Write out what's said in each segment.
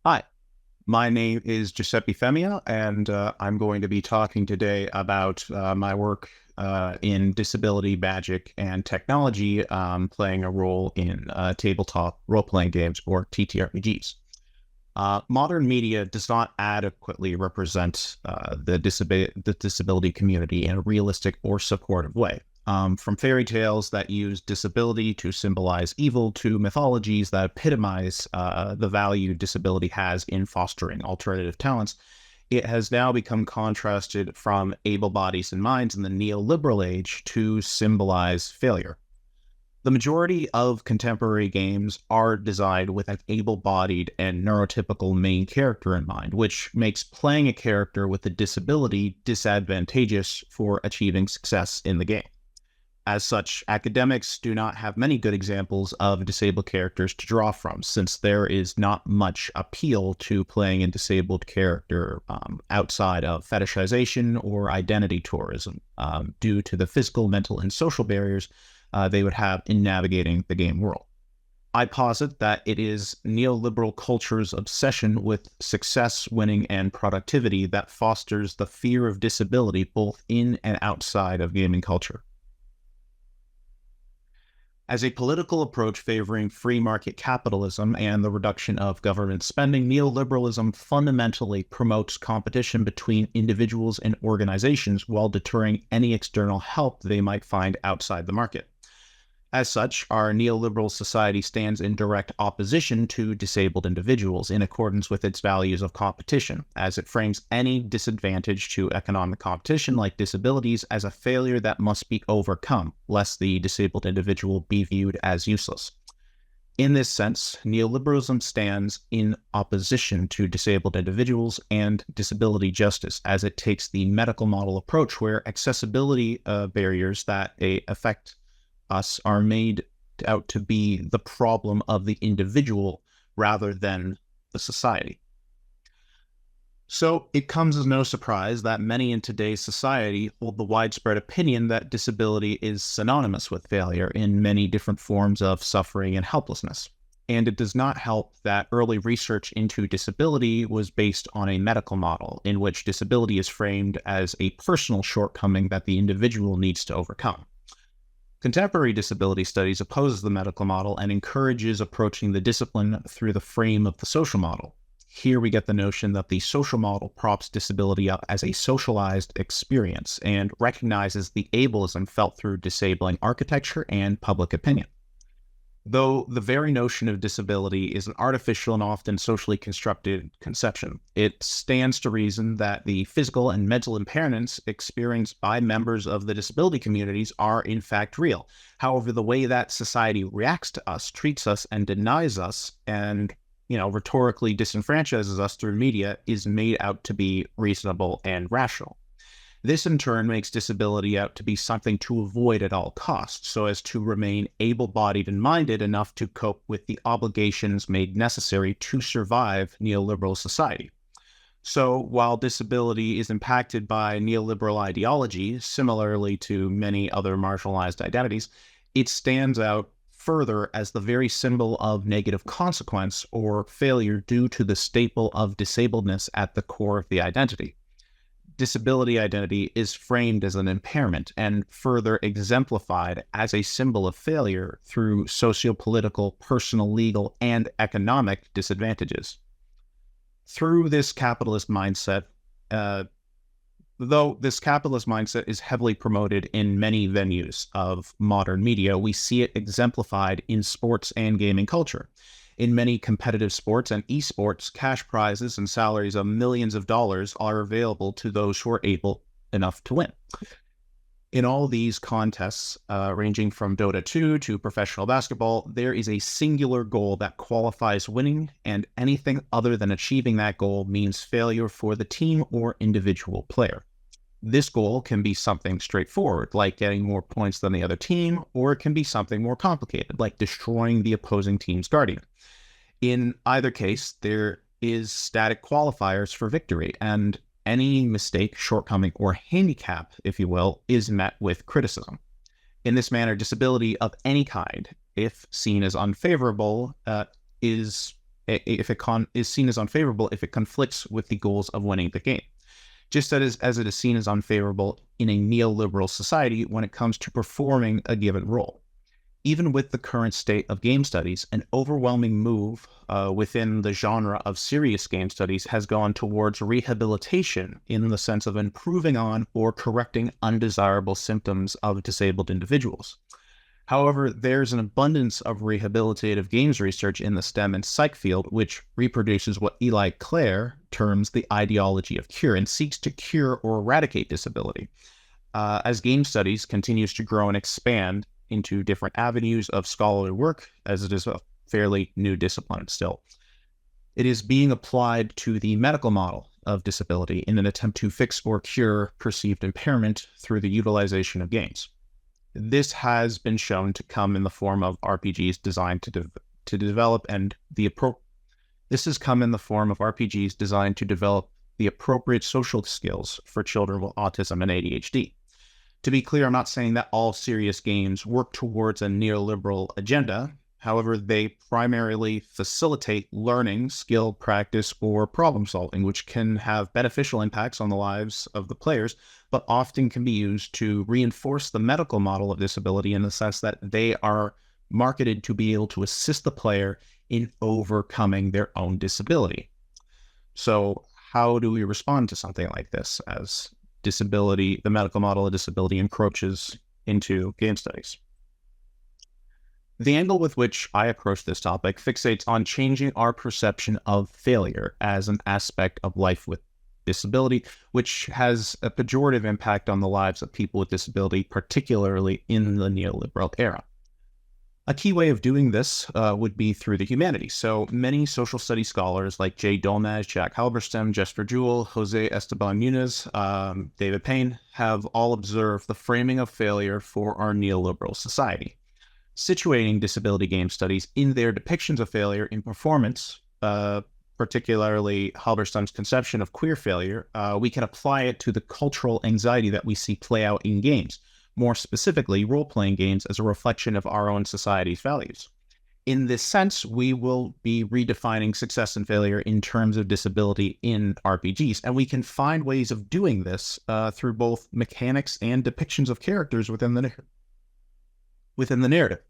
Hi, my name is Giuseppe Femia, and I'm going to be talking today about my work in disability, magic, and technology, playing a role in tabletop role-playing games, or TTRPGs. Modern media does not adequately represent the disability community in a realistic or supportive way. From fairy tales that use disability to symbolize evil to mythologies that epitomize the value disability has in fostering alternative talents, it has now become contrasted from able bodies and minds in the neoliberal age to symbolize failure. The majority of contemporary games are designed with an able-bodied and neurotypical main character in mind, which makes playing a character with a disability disadvantageous for achieving success in the game. As such, academics do not have many good examples of disabled characters to draw from, since there is not much appeal to playing a disabled character outside of fetishization or identity tourism, due to the physical, mental, and social barriers they would have in navigating the game world. I posit that it is neoliberal culture's obsession with success, winning, and productivity that fosters the fear of disability both in and outside of gaming culture. As a political approach favoring free market capitalism and the reduction of government spending, neoliberalism fundamentally promotes competition between individuals and organizations while deterring any external help they might find outside the market. As such, our neoliberal society stands in direct opposition to disabled individuals in accordance with its values of competition, as it frames any disadvantage to economic competition like disabilities as a failure that must be overcome, lest the disabled individual be viewed as useless. In this sense, neoliberalism stands in opposition to disabled individuals and disability justice, as it takes the medical model approach where accessibility barriers that affect us are made out to be the problem of the individual rather than the society. So it comes as no surprise that many in today's society hold the widespread opinion that disability is synonymous with failure in many different forms of suffering and helplessness. And it does not help that early research into disability was based on a medical model in which disability is framed as a personal shortcoming that the individual needs to overcome. Contemporary disability studies opposes the medical model and encourages approaching the discipline through the frame of the social model. Here we get the notion that the social model props disability up as a socialized experience and recognizes the ableism felt through disabling architecture and public opinion. Though the very notion of disability is an artificial and often socially constructed conception, it stands to reason that the physical and mental impairments experienced by members of the disability communities are in fact real. However, the way that society reacts to us, treats us, and denies us, and rhetorically disenfranchises us through media is made out to be reasonable and rational. This in turn makes disability out to be something to avoid at all costs, so as to remain able-bodied and minded enough to cope with the obligations made necessary to survive neoliberal society. So while disability is impacted by neoliberal ideology, similarly to many other marginalized identities, it stands out further as the very symbol of negative consequence or failure due to the staple of disabledness at the core of the identity. Disability identity is framed as an impairment and further exemplified as a symbol of failure through socio-political, personal, legal, and economic disadvantages. Through this capitalist mindset, though this capitalist mindset is heavily promoted in many venues of modern media, we see it exemplified in sports and gaming culture. In many competitive sports and esports, cash prizes and salaries of millions of dollars are available to those who are able enough to win. In all these contests, ranging from Dota 2 to professional basketball, there is a singular goal that qualifies winning, and anything other than achieving that goal means failure for the team or individual player. This goal can be something straightforward, like getting more points than the other team, or it can be something more complicated, like destroying the opposing team's guardian. In either case, there is static qualifiers for victory, and any mistake, shortcoming, or handicap, if you will, is met with criticism. In this manner, disability of any kind, if seen as unfavorable, is is seen as unfavorable if it conflicts with the goals of winning the game, just as it is seen as unfavorable in a neoliberal society when it comes to performing a given role. Even with the current state of game studies, an overwhelming move within the genre of serious game studies has gone towards rehabilitation in the sense of improving on or correcting undesirable symptoms of disabled individuals. However, there's an abundance of rehabilitative games research in the STEM and psych field, which reproduces what Eli Clare terms the ideology of cure and seeks to cure or eradicate disability. As game studies continues to grow and expand into different avenues of scholarly work, as it is a fairly new discipline still, it is being applied to the medical model of disability in an attempt to fix or cure perceived impairment through the utilization of games. This has been shown to come in the form of RPGs designed to develop the appropriate social skills for children with autism and ADHD. To be clear, I'm not saying that all serious games work towards a neoliberal agenda. However, they primarily facilitate learning, skill, practice, or problem solving, which can have beneficial impacts on the lives of the players, but often can be used to reinforce the medical model of disability in the sense that they are marketed to be able to assist the player in overcoming their own disability. So how do we respond to something like this as disability, the medical model of disability, encroaches into game studies? The angle with which I approach this topic fixates on changing our perception of failure as an aspect of life with disability, which has a pejorative impact on the lives of people with disability, particularly in the neoliberal era. A key way of doing this would be through the humanities. So many social studies scholars like Jay Dolmaj, Jack Halberstam, Jesper Juul, Jose Esteban Muniz, David Payne have all observed the framing of failure for our neoliberal society. Situating disability game studies in their depictions of failure in performance, particularly Halberstam's conception of queer failure, we can apply it to the cultural anxiety that we see play out in games, more specifically role-playing games as a reflection of our own society's values. In this sense, we will be redefining success and failure in terms of disability in RPGs, and we can find ways of doing this through both mechanics and depictions of characters within the narrative.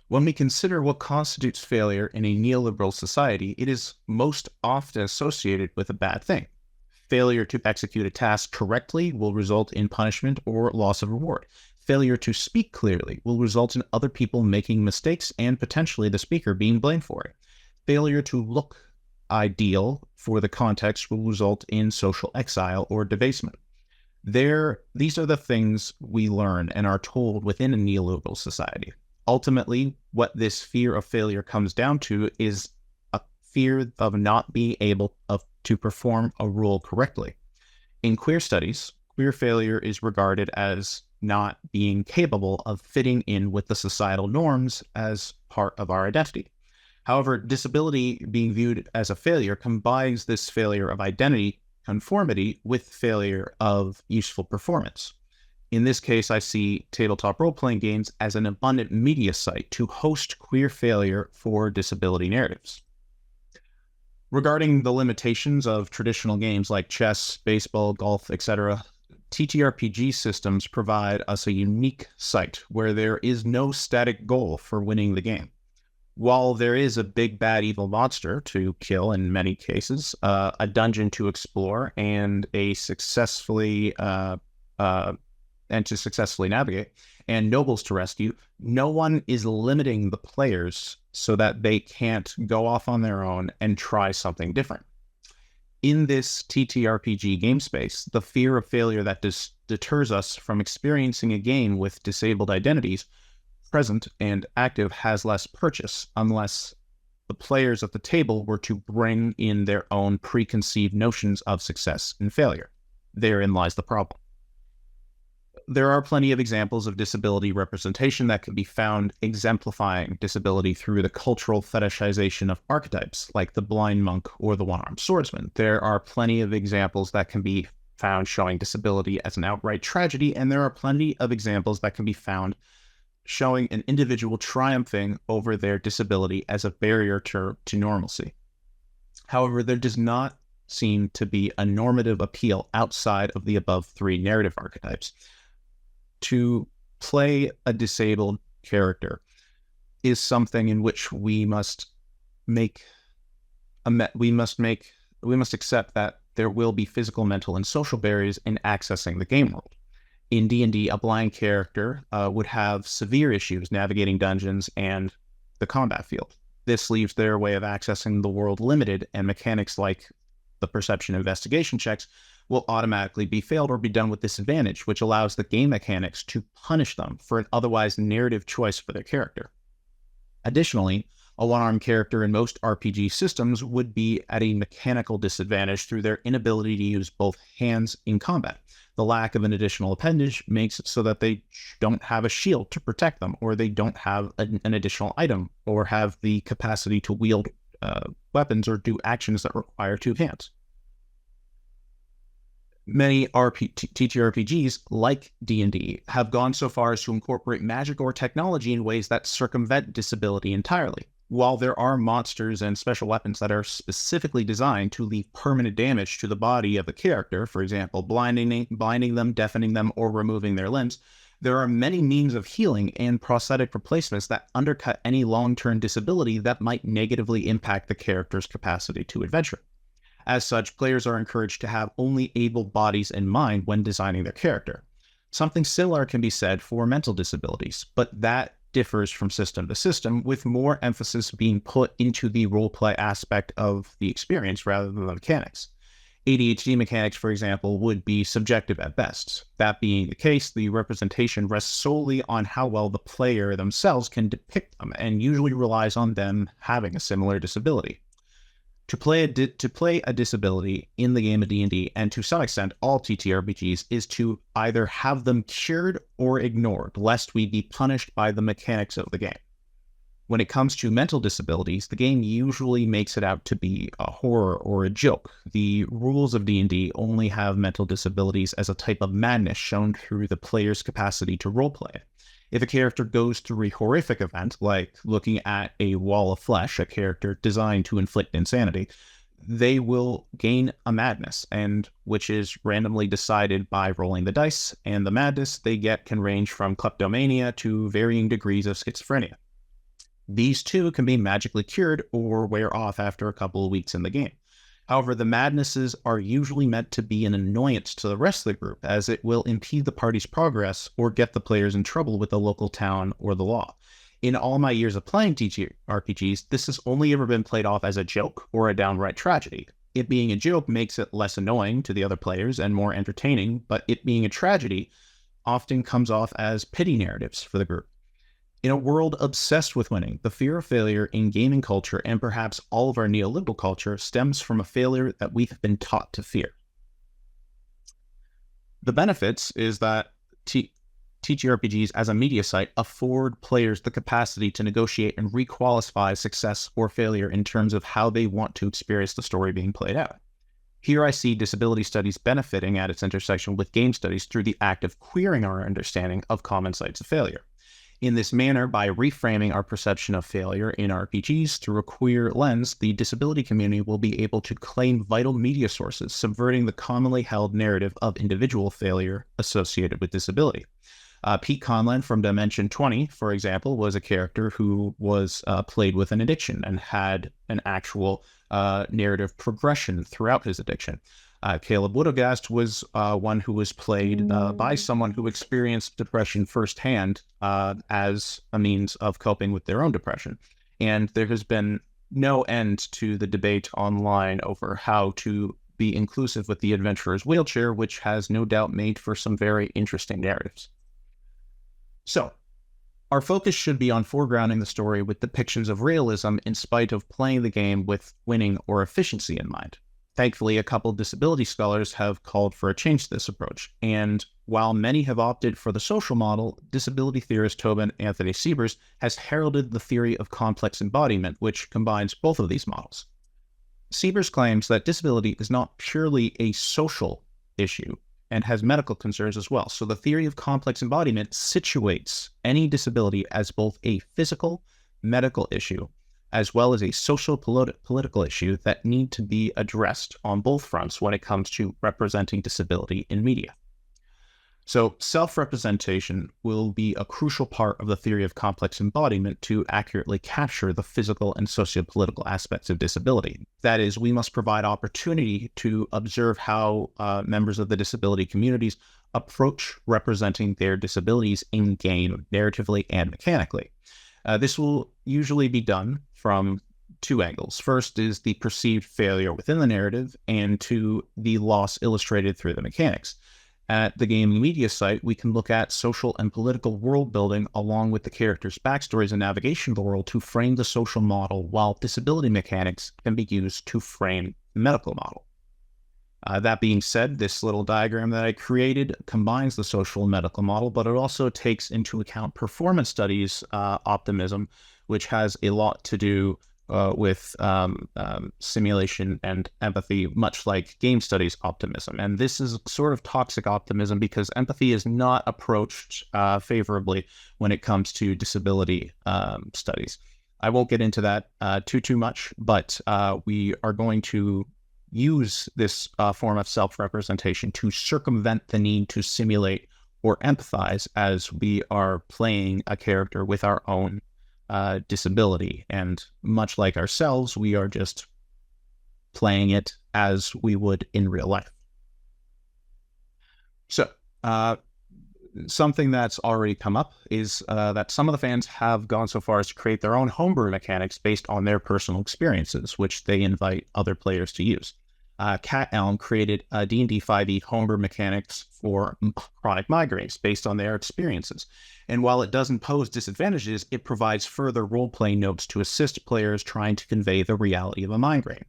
When we consider what constitutes failure in a neoliberal society, it is most often associated with a bad thing. Failure to execute a task correctly will result in punishment or loss of reward. Failure to speak clearly will result in other people making mistakes and potentially the speaker being blamed for it. Failure to look ideal for the context will result in social exile or debasement. These are the things we learn and are told within a neoliberal society. Ultimately, what this fear of failure comes down to is a fear of not being able to perform a role correctly. In queer studies, queer failure is regarded as not being capable of fitting in with the societal norms as part of our identity. However, disability being viewed as a failure combines this failure of identity conformity with failure of useful performance. In this case, I see tabletop role-playing games as an abundant media site to host queer failure for disability narratives. Regarding the limitations of traditional games like chess, baseball, golf, etc., TTRPG systems provide us a unique site where there is no static goal for winning the game. While there is a big bad evil monster to kill in many cases, a dungeon to explore, and to successfully navigate, and nobles to rescue, no one is limiting the players so that they can't go off on their own and try something different. In this TTRPG game space, the fear of failure that deters us from experiencing a game with disabled identities present and active has less purchase unless the players at the table were to bring in their own preconceived notions of success and failure. Therein lies the problem. There are plenty of examples of disability representation that can be found exemplifying disability through the cultural fetishization of archetypes, like the blind monk or the one-armed swordsman. There are plenty of examples that can be found showing disability as an outright tragedy, and there are plenty of examples that can be found showing an individual triumphing over their disability as a barrier to normalcy. However, there does not seem to be a normative appeal outside of the above three narrative archetypes. To play a disabled character is something in which we must accept that there will be physical, mental, and social barriers in accessing the game world. In D&D, a blind character would have severe issues navigating dungeons and the combat field. This leaves their way of accessing the world limited, and mechanics like the perception investigation checks will automatically be failed or be done with disadvantage, which allows the game mechanics to punish them for an otherwise narrative choice for their character. Additionally, a one-armed character in most RPG systems would be at a mechanical disadvantage through their inability to use both hands in combat. The lack of an additional appendage makes it so that they don't have a shield to protect them, or they don't have an additional item, or have the capacity to wield weapons or do actions that require two hands. Many TTRPGs, like D&D, have gone so far as to incorporate magic or technology in ways that circumvent disability entirely. While there are monsters and special weapons that are specifically designed to leave permanent damage to the body of the character, for example, blinding them, deafening them, or removing their limbs, there are many means of healing and prosthetic replacements that undercut any long-term disability that might negatively impact the character's capacity to adventure. As such, players are encouraged to have only able bodies in mind when designing their character. Something similar can be said for mental disabilities, but that differs from system to system, with more emphasis being put into the roleplay aspect of the experience rather than the mechanics. ADHD mechanics, for example, would be subjective at best. That being the case, the representation rests solely on how well the player themselves can depict them, and usually relies on them having a similar disability. To play a disability in the game of D&D, and to some extent all TTRPGs, is to either have them cured or ignored, lest we be punished by the mechanics of the game. When it comes to mental disabilities, the game usually makes it out to be a horror or a joke. The rules of D&D only have mental disabilities as a type of madness shown through the player's capacity to roleplay it. If a character goes through a horrific event, like looking at a wall of flesh, a character designed to inflict insanity, they will gain a madness, and which is randomly decided by rolling the dice, and the madness they get can range from kleptomania to varying degrees of schizophrenia. These too can be magically cured or wear off after a couple of weeks in the game. However, the madnesses are usually meant to be an annoyance to the rest of the group, as it will impede the party's progress or get the players in trouble with the local town or the law. In all my years of playing TTRPGs, this has only ever been played off as a joke or a downright tragedy. It being a joke makes it less annoying to the other players and more entertaining, but it being a tragedy often comes off as pity narratives for the group. In a world obsessed with winning, the fear of failure in gaming culture, and perhaps all of our neoliberal culture, stems from a failure that we have been taught to fear. The benefits is that TTRPGs as a media site afford players the capacity to negotiate and requalify success or failure in terms of how they want to experience the story being played out. Here I see disability studies benefiting at its intersection with game studies through the act of queering our understanding of common sites of failure. In this manner, by reframing our perception of failure in RPGs through a queer lens, the disability community will be able to claim vital media sources, subverting the commonly held narrative of individual failure associated with disability. Pete Conlon from Dimension 20, for example, was a character who was played with an addiction and had an actual narrative progression throughout his addiction. Caleb Woodogast was one who was played by someone who experienced depression firsthand as a means of coping with their own depression. And there has been no end to the debate online over how to be inclusive with the adventurer's wheelchair, which has no doubt made for some very interesting narratives. So, our focus should be on foregrounding the story with depictions of realism in spite of playing the game with winning or efficiency in mind. Thankfully, a couple of disability scholars have called for a change to this approach, and while many have opted for the social model, disability theorist Tobin Anthony Siebers has heralded the theory of complex embodiment, which combines both of these models. Siebers claims that disability is not purely a social issue and has medical concerns as well, so the theory of complex embodiment situates any disability as both a physical, medical issue, as well as a social political issue that need to be addressed on both fronts when it comes to representing disability in media. So self-representation will be a crucial part of the theory of complex embodiment to accurately capture the physical and socio-political aspects of disability. That is, we must provide opportunity to observe how members of the disability communities approach representing their disabilities in game, narratively and mechanically. This will usually be done from two angles. First is the perceived failure within the narrative, and two, the loss illustrated through the mechanics. At the gaming media site, we can look at social and political world building along with the characters' backstories and navigation of the world to frame the social model, while disability mechanics can be used to frame the medical model. That being said, this little diagram that I created combines the social and medical model, but it also takes into account performance studies optimism, which has a lot to do with simulation and empathy, much like game studies optimism. And this is sort of toxic optimism because empathy is not approached favorably when it comes to disability studies. I won't get into that too much, but we are going to use this form of self-representation to circumvent the need to simulate or empathize as we are playing a character with our own disability. And much like ourselves, we are just playing it as we would in real life. So something that's already come up is that some of the fans have gone so far as to create their own homebrew mechanics based on their personal experiences, which they invite other players to use. Cat Elm created D&D 5e homebrew mechanics for chronic migraines based on their experiences. And while it doesn't pose disadvantages, it provides further role-playing notes to assist players trying to convey the reality of a migraine.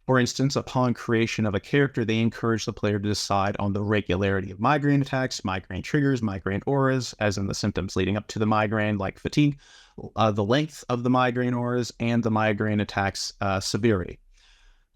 For instance, upon creation of a character, they encourage the player to decide on the regularity of migraine attacks, migraine triggers, migraine auras, as in the symptoms leading up to the migraine, like fatigue, the length of the migraine auras, and the migraine attacks' severity.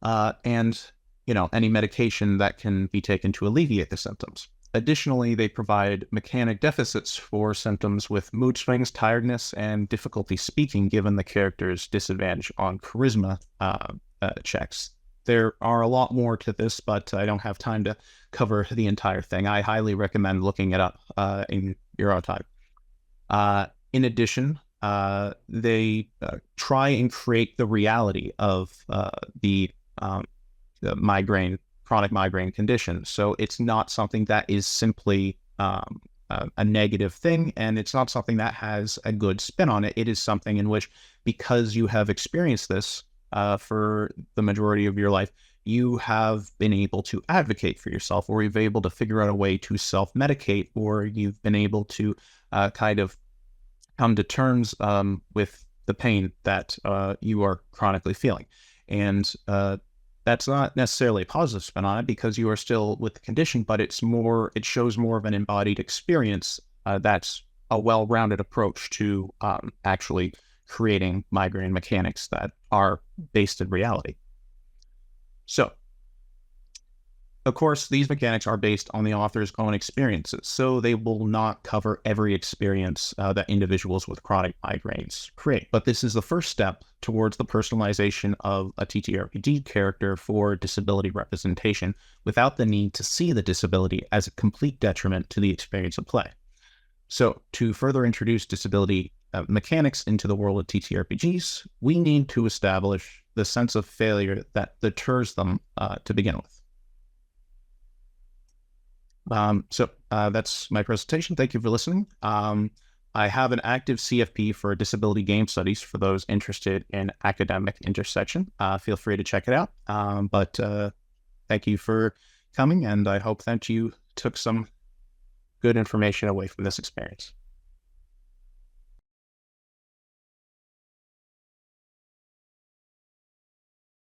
And any medication that can be taken to alleviate the symptoms. Additionally, they provide mechanic deficits for symptoms with mood swings, tiredness, and difficulty speaking, given the character's disadvantage on charisma checks. There are a lot more to this, but I don't have time to cover the entire thing. I highly recommend looking it up in your own time. In addition, they try and create the reality of the chronic migraine condition. So it's not something that is simply a negative thing, and it's not something that has a good spin on it. It is something in which, because you have experienced this for the majority of your life, you have been able to advocate for yourself, or you've been able to figure out a way to self-medicate, or you've been able to kind of come to terms with the pain that you are chronically feeling. And that's not necessarily a positive spin on it because you are still with the condition, but it shows more of an embodied experience that's a well-rounded approach to actually creating migraine mechanics that are based in reality. So, of course, these mechanics are based on the author's own experiences, so they will not cover every experience that individuals with chronic migraines create. But this is the first step towards the personalization of a TTRPG character for disability representation without the need to see the disability as a complete detriment to the experience of play. So, to further introduce disability mechanics into the world of TTRPGs, we need to establish the sense of failure that deters them to begin with. So that's my presentation. Thank you for listening. I have an active CFP for disability game studies for those interested in academic intersection. Feel free to check it out. But thank you for coming, and I hope that you took some good information away from this experience.